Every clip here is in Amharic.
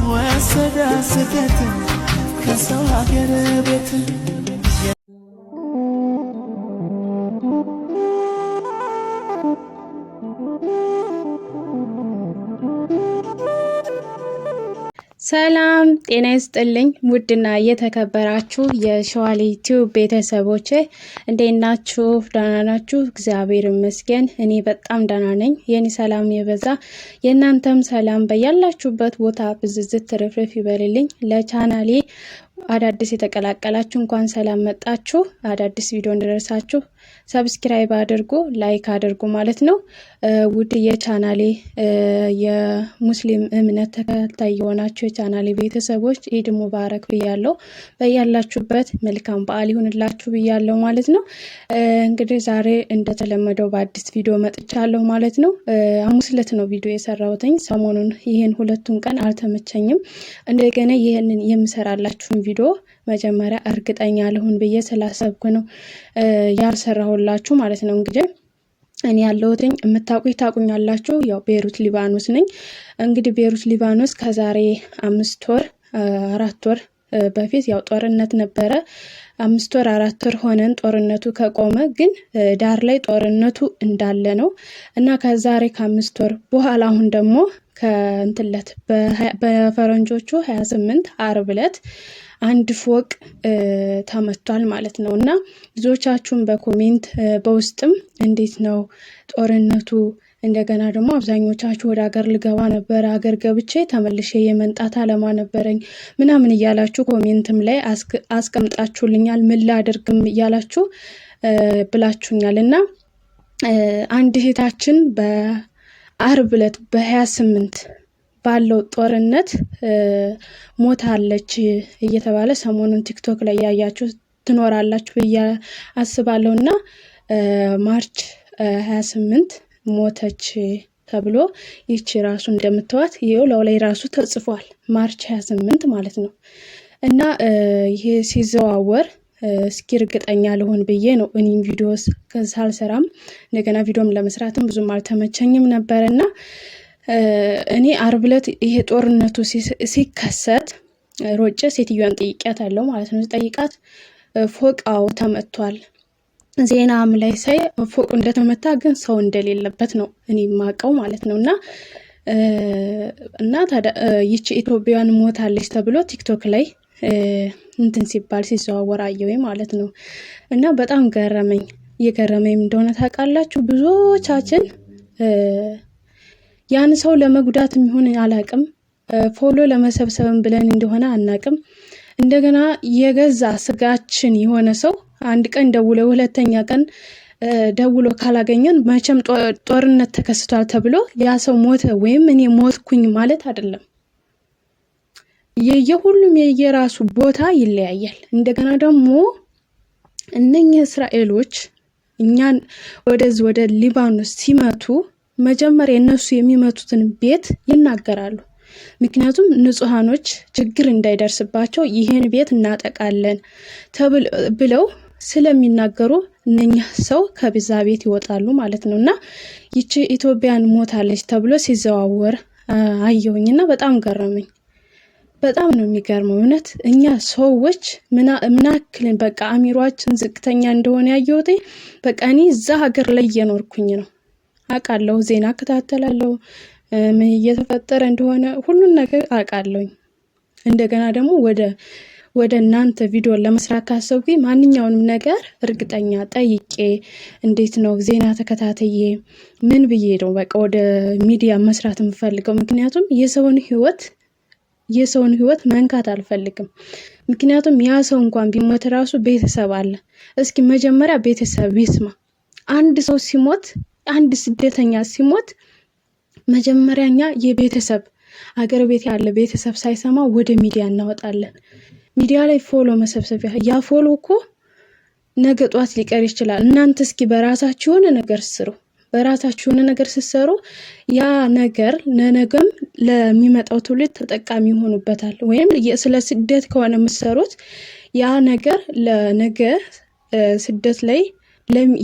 ወሰዳ ስደት ከሰው ሀገር ቤት ሰላም ጤና ይስጥልኝ ውድና የተከበራችሁ የሸዋሊ ቲዩብ ቤተሰቦቼ እንዴት ናችሁ? ደህና ናችሁ? እግዚአብሔር ይመስገን እኔ በጣም ደህና ነኝ። የኔ ሰላም ይበዛ የእናንተም ሰላም በያላችሁበት ቦታ ብዝዝት ትርፍርፍ ይበልልኝ። ለቻናሌ አዳዲስ የተቀላቀላችሁ እንኳን ሰላም መጣችሁ። አዳዲስ ቪዲዮ እንድደርሳችሁ ሰብስክራይብ አድርጉ፣ ላይክ አድርጉ ማለት ነው። ውድ የቻናሌ የሙስሊም እምነት ተከታይ የሆናችሁ የቻናሌ ቤተሰቦች ኢድ ሙባረክ ብያለሁ። በያላችሁበት መልካም በዓል ይሁንላችሁ ብያለሁ ማለት ነው። እንግዲህ ዛሬ እንደተለመደው በአዲስ ቪዲዮ መጥቻለሁ ማለት ነው። ሐሙስ ዕለት ነው ቪዲዮ የሰራሁትኝ። ሰሞኑን ይሄን ሁለቱን ቀን አልተመቸኝም። እንደገና ይሄንን የምሰራላችሁን ቪዲዮ መጀመሪያ እርግጠኛ ልሁን ብዬ ስላሰብኩ ነው ያልሰራሁላችሁ ማለት ነው። እንግዲህ እኔ ያለሁትኝ የምታውቁኝ ታውቁኛላችሁ። ያው ቤሩት ሊባኖስ ነኝ። እንግዲህ ቤሩት ሊባኖስ ከዛሬ 5 ወር 4 ወር በፊት ያው ጦርነት ነበረ። 5 ወር 4 ወር ሆነን ጦርነቱ ከቆመ ግን ዳር ላይ ጦርነቱ እንዳለ ነው እና ከዛሬ ከ5 ወር በኋላ አሁን ደግሞ ከእንትለት በፈረንጆቹ 28 ዓርብ ዕለት አንድ ፎቅ ተመቷል ማለት ነው። እና ብዙዎቻችሁን በኮሜንት በውስጥም እንዴት ነው ጦርነቱ? እንደገና ደግሞ አብዛኞቻችሁ ወደ ሀገር ልገባ ነበር፣ ሀገር ገብቼ ተመልሼ የመንጣት አላማ ነበረኝ ምናምን እያላችሁ ኮሜንትም ላይ አስቀምጣችሁልኛል። ምን ላድርግም እያላችሁ ብላችሁኛል። እና አንድ እህታችን በዓርብ ዕለት በ28 ባለው ጦርነት ሞታለች እየተባለ ሰሞኑን ቲክቶክ ላይ ያያችሁ ትኖራላችሁ ብዬ አስባለሁና ማርች 28 ሞተች ተብሎ ይቺ ራሱ እንደምትዋት ይኸው ላይ ራሱ ተጽፏል። ማርች 28 ማለት ነው። እና ይሄ ሲዘዋወር እስኪ እርግጠኛ ልሆን ብዬ ነው እኔም ቪዲዮስ ሳልሰራም እንደገና ቪዲዮም ለመስራትም ብዙም አልተመቸኝም ነበርና እኔ ዓርብ ዕለት ይሄ ጦርነቱ ሲከሰት ሮጬ ሴትዮዋን ጠይቂያታለሁ ማለት ነው። ጠይቃት ፎቃው ተመቷል ዜናም ላይ ሳይ ፎቁ እንደተመታ ግን ሰው እንደሌለበት ነው እኔ ማቀው ማለት ነውና እና ታዲያ ይቺ ኢትዮጵያውያን ሞታለች ተብሎ ቲክቶክ ላይ እንትን ሲባል ሲዘዋወር አየሁኝ ማለት ነው። እና በጣም ገረመኝ። የገረመኝ እንደሆነ ታውቃላችሁ ብዙዎቻችን ያን ሰው ለመጉዳት የሚሆን አላቅም ፎሎ ለመሰብሰብም ብለን እንደሆነ አናቅም። እንደገና የገዛ ስጋችን የሆነ ሰው አንድ ቀን ደውሎ ሁለተኛ ቀን ደውሎ ካላገኘን መቼም ጦርነት ተከስቷል ተብሎ ያ ሰው ሞተ ወይም እኔ ሞትኩኝ ማለት አይደለም። የሁሉም የየራሱ ቦታ ይለያያል። እንደገና ደግሞ እነኚህ እስራኤሎች እኛን ወደ ሊባኖስ ሲመቱ መጀመሪያ እነሱ የሚመቱትን ቤት ይናገራሉ። ምክንያቱም ንጹሃኖች ችግር እንዳይደርስባቸው ይሄን ቤት እናጠቃለን ብለው ስለሚናገሩ እነኛ ሰው ከብዛ ቤት ይወጣሉ ማለት ነውና ይቺ ኢትዮጵያን ሞታለች ተብሎ ሲዘዋወር አየሁኝና በጣም ገረመኝ። በጣም ነው የሚገርመው እውነት እኛ ሰዎች ምናክልን በቃ አሚሯችን ዝቅተኛ እንደሆነ ያየሁት በቃ እኔ እዛ ሀገር ላይ እየኖርኩኝ ነው አውቃለሁ። ዜና እከታተላለሁ ምን እየተፈጠረ እንደሆነ ሁሉን ነገር አውቃለሁኝ። እንደገና ደግሞ ወደ እናንተ ቪዲዮ ለመስራት ካሰብኩኝ ማንኛውንም ነገር እርግጠኛ ጠይቄ እንዴት ነው ዜና ተከታተዬ ምን ብዬ ነው በቃ ወደ ሚዲያ መስራት የምፈልገው። ምክንያቱም የሰውን ህይወት መንካት አልፈልግም። ምክንያቱም ያ ሰው እንኳን ቢሞት ራሱ ቤተሰብ አለ። እስኪ መጀመሪያ ቤተሰብ ይስማ። አንድ ሰው ሲሞት አንድ ስደተኛ ሲሞት መጀመሪያኛ የቤተሰብ አገር ቤት ያለ ቤተሰብ ሳይሰማ ወደ ሚዲያ እናወጣለን። ሚዲያ ላይ ፎሎ መሰብሰቢያ ያ ፎሎ እኮ ነገ ጧት ሊቀር ይችላል። እናንተ እስኪ በራሳችሁ የሆነ ነገር ስሩ። በራሳችሁ የሆነ ነገር ሲሰሩ ያ ነገር ለነገም ለሚመጣው ትውልድ ተጠቃሚ ይሆኑበታል። ወይም ስለ ስደት ከሆነ የምትሰሩት ያ ነገር ለነገ ስደት ላይ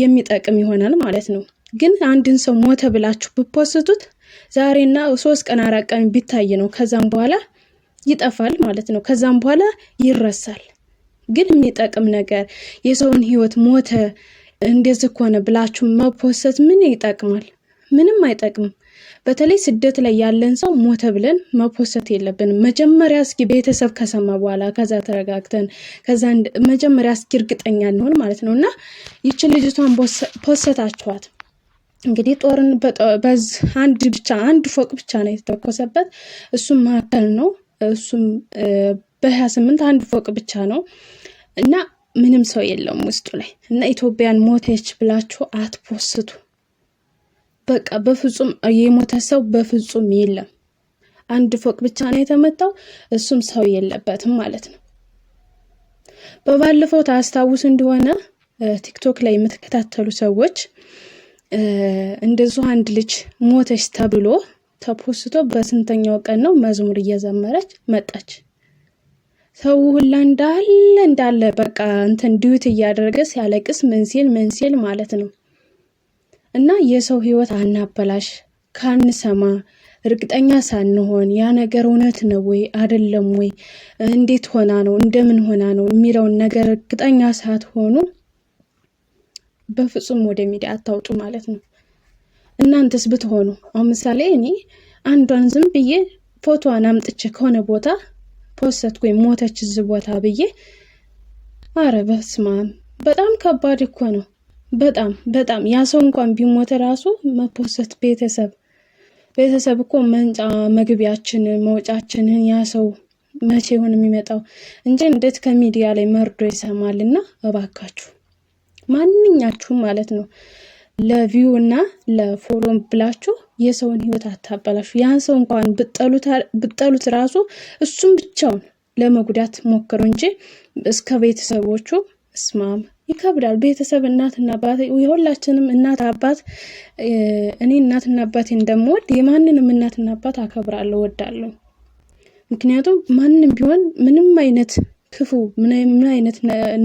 የሚጠቅም ይሆናል ማለት ነው። ግን አንድን ሰው ሞተ ብላችሁ ብትፖስቱት ዛሬና 3 ቀን 4 ቀን ቢታይ ነው። ከዛም በኋላ ይጠፋል ማለት ነው። ከዛም በኋላ ይረሳል። ግን የሚጠቅም ነገር የሰውን ህይወት ሞተ እንደዚህ ሆነ ብላችሁ መፖሰት ምን ይጠቅማል? ምንም አይጠቅምም። በተለይ ስደት ላይ ያለን ሰው ሞተ ብለን መፖሰት የለብንም። መጀመሪያ እስኪ ቤተሰብ ከሰማ በኋላ ከዛ ተረጋግተን ከዛ መጀመሪያ እስኪ እርግጠኛ እንሆን ማለት ነው። እና ይችን ልጅቷን ፖሰታችኋት እንግዲህ ጦርን አንድ ፎቅ ብቻ ነው የተተኮሰበት። እሱም መካከል ነው። እሱም በ28 አንድ ፎቅ ብቻ ነው እና ምንም ሰው የለም ውስጡ ላይ። እና ኢትዮጵያን ሞተች ብላችሁ አትፖስቱ። በቃ በፍጹም የሞተ ሰው በፍጹም የለም። አንድ ፎቅ ብቻ ነው የተመታው። እሱም ሰው የለበትም ማለት ነው። በባለፈው ታስታውስ እንደሆነ ቲክቶክ ላይ የምትከታተሉ ሰዎች እንደዚሁ አንድ ልጅ ሞተች ተብሎ ተፖስቶ በስንተኛው ቀን ነው መዝሙር እየዘመረች መጣች። ሰው ሁላ እንዳለ በቃ እንትን ዲዩት እያደረገ ሲያለቅስ ምን ሲል ማለት ነው። እና የሰው ህይወት አናበላሽ ካንሰማ እርግጠኛ ሳንሆን ያ ነገር እውነት ነው ወይ አይደለም ወይ እንዴት ሆና ነው እንደምን ሆና ነው የሚለውን ነገር እርግጠኛ ሳትሆኑ በፍጹም ወደ ሚዲያ አታውጡ ማለት ነው። እናንተስ ብትሆኑ አሁን ምሳሌ እኔ አንዷን ዝም ብዬ ፎቶዋን አምጥቼ ከሆነ ቦታ ፖስትኩኝ ሞተች እዚህ ቦታ ብዬ አረ በስመ አብ በጣም ከባድ እኮ ነው። በጣም ያ ሰው እንኳን ቢሞት ራሱ መፖሰት ቤተሰብ እኮ መንጫ መግቢያችን መውጫችንን ያ ሰው መቼ ይሆን የሚመጣው እንጂ እንዴት ከሚዲያ ላይ መርዶ ይሰማልና እባካችሁ ማንኛችሁም ማለት ነው ለቪው እና ለፎሎ ብላችሁ የሰውን ህይወት አታበላሹ። ያን ሰው እንኳን ብጠሉት ራሱ እሱም ብቻውን ለመጉዳት ሞክሩ እንጂ እስከ ቤተሰቦቹ እስማም ይከብዳል። ቤተሰብ እናትና አባት የሁላችንም እናት አባት እኔ እናትና አባቴ እንደምወድ የማንንም እናትና አባት አከብራለሁ ወዳለሁ። ምክንያቱም ማንንም ቢሆን ምንም አይነት ክፉ ምን አይነት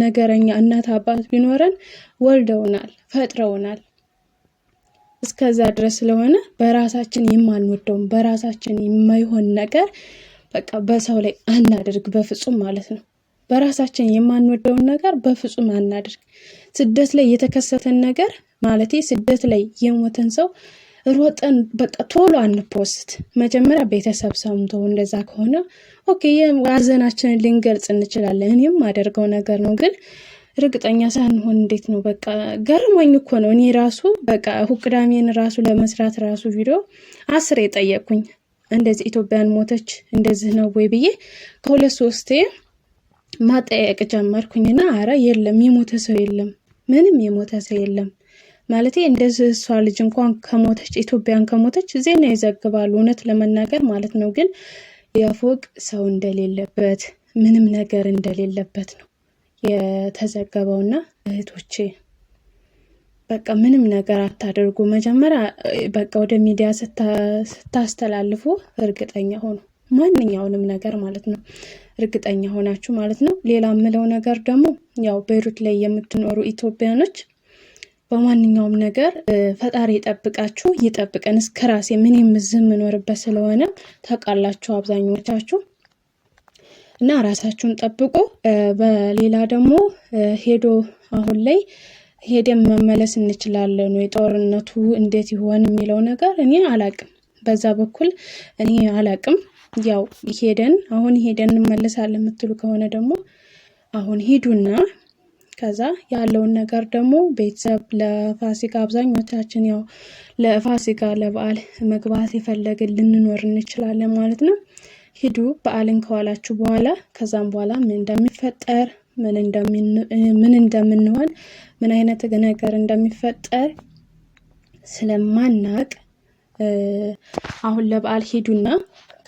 ነገረኛ እናት አባት ቢኖረን ወልደውናል ፈጥረውናል እስከዛ ድረስ ስለሆነ በራሳችን የማንወደው በራሳችን የማይሆን ነገር በቃ በሰው ላይ አናድርግ በፍጹም ማለት ነው። በራሳችን የማንወደው ነገር በፍጹም አናድርግ። ስደት ላይ የተከሰተን ነገር ማለት ስደት ላይ የሞተን ሰው ሮጠን በቃ ቶሎ አንፖስት። መጀመሪያ ቤተሰብ ሰምቶ እንደዛ ከሆነ ኦኬ የዋዘናችንን ልንገልጽ እንችላለን። እኔም አደርገው ነገር ነው ግን እርግጠኛ ሳንሆን እንዴት ነው በቃ ገርሞኝ እኮ ነው። እኔ ራሱ በቃ ቅዳሜን ራሱ ለመስራት ራሱ ቪዲዮ 10 የጠየቅኩኝ እንደዚህ ኢትዮጵያን ሞተች እንደዚህ ነው ወይ ብዬ ከ2-3 ማጠየቅ ጀመርኩኝና አረ የለም የሞተ ሰው የለም ምንም የሞተ ሰው የለም ማለት እንደዚህ እሷ ልጅ እንኳን ከሞተች ኢትዮጵያን ከሞተች ዜና ይዘግባሉ እውነት ለመናገር ማለት ነው። ግን የፎቅ ሰው እንደሌለበት ምንም ነገር እንደሌለበት ነው የተዘገበውና እህቶቼ በቃ ምንም ነገር አታደርጉ። መጀመሪያ በቃ ወደ ሚዲያ ስታስተላልፉ እርግጠኛ ሆኑ ማንኛውንም ነገር ማለት ነው እርግጠኛ ሆናችሁ ማለት ነው። ሌላ ምለው ነገር ደግሞ ያው ቤይሩት ላይ የምትኖሩ ኢትዮጵያኖች በማንኛውም ነገር ፈጣሪ ይጠብቃችሁ ይጠብቀን። እስከራሴ ምንም ዝም ምኖርበት ስለሆነ ታውቃላችሁ አብዛኞቻችሁ እና ራሳችሁን ጠብቁ። በሌላ ደግሞ ሄዶ አሁን ላይ ሄደን መመለስ እንችላለን ወይ ጦርነቱ እንዴት ይሆን የሚለው ነገር እኔ አላቅም። በዛ በኩል እኔ አላቅም። ያው አሁን ሄደን እንመለሳለን የምትሉ ከሆነ ደግሞ አሁን ሂዱና ከዛ ያለውን ነገር ደግሞ ቤተሰብ ለፋሲካ አብዛኞቻችን ያው ለፋሲካ ለበዓል መግባት የፈለግን ልንኖር እንችላለን ማለት ነው። ሂዱ በዓልን ከዋላችሁ በኋላ ከዛም በኋላ ምን እንደሚፈጠር ምን እንደምንሆን ምን አይነት ነገር እንደሚፈጠር ስለማናቅ አሁን ለበዓል ሂዱና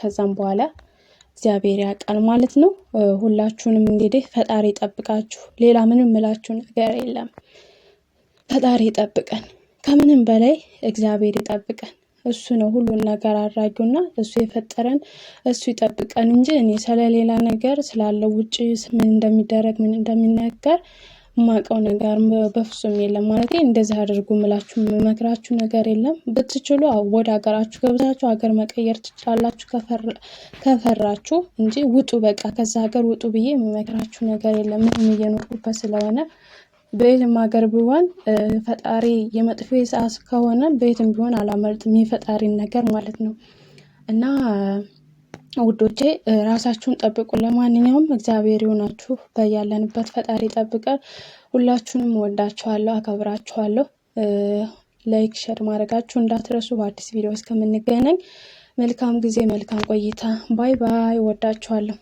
ከዛም በኋላ እግዚአብሔር ያውቃል ማለት ነው። ሁላችሁንም እንግዲህ ፈጣሪ ይጠብቃችሁ። ሌላ ምንም ምላችሁ ነገር የለም። ፈጣሪ ይጠብቀን። ከምንም በላይ እግዚአብሔር ይጠብቀን። እሱ ነው ሁሉን ነገር አድራጊውና እሱ የፈጠረን እሱ ይጠብቀን እንጂ እኔ ስለሌላ ነገር ስላለው ውጪ ምን እንደሚደረግ ምን እንደሚነገር ማቀው ነገር በፍጹም የለም ማለት እንደዚህ አድርጉ ምላችሁ መመክራችሁ ነገር የለም። ብትችሉ ወደ ሀገራችሁ ገብታችሁ ሀገር መቀየር ትችላላችሁ ከፈራችሁ እንጂ ውጡ በቃ ከዛ ሀገር ውጡ ብዬ መመክራችሁ ነገር የለም። ምንም እየኖርኩበት ስለሆነ በየትም ሀገር ቢሆን ፈጣሪ የመጥፎ ሰዓት ከሆነ በየትም ቢሆን አላመልጥም የፈጣሪን ነገር ማለት ነው። እና ውዶቼ ራሳችሁን ጠብቁ። ለማንኛውም እግዚአብሔር ይሁናችሁ በያለንበት ፈጣሪ ጠብቀን። ሁላችሁንም ወዳችኋለሁ፣ አከብራችኋለሁ። ላይክ ሼር ማድረጋችሁ እንዳትረሱ። በአዲስ ቪዲዮ እስከምንገናኝ መልካም ጊዜ፣ መልካም ቆይታ። ባይ ባይ። ወዳችኋለሁ።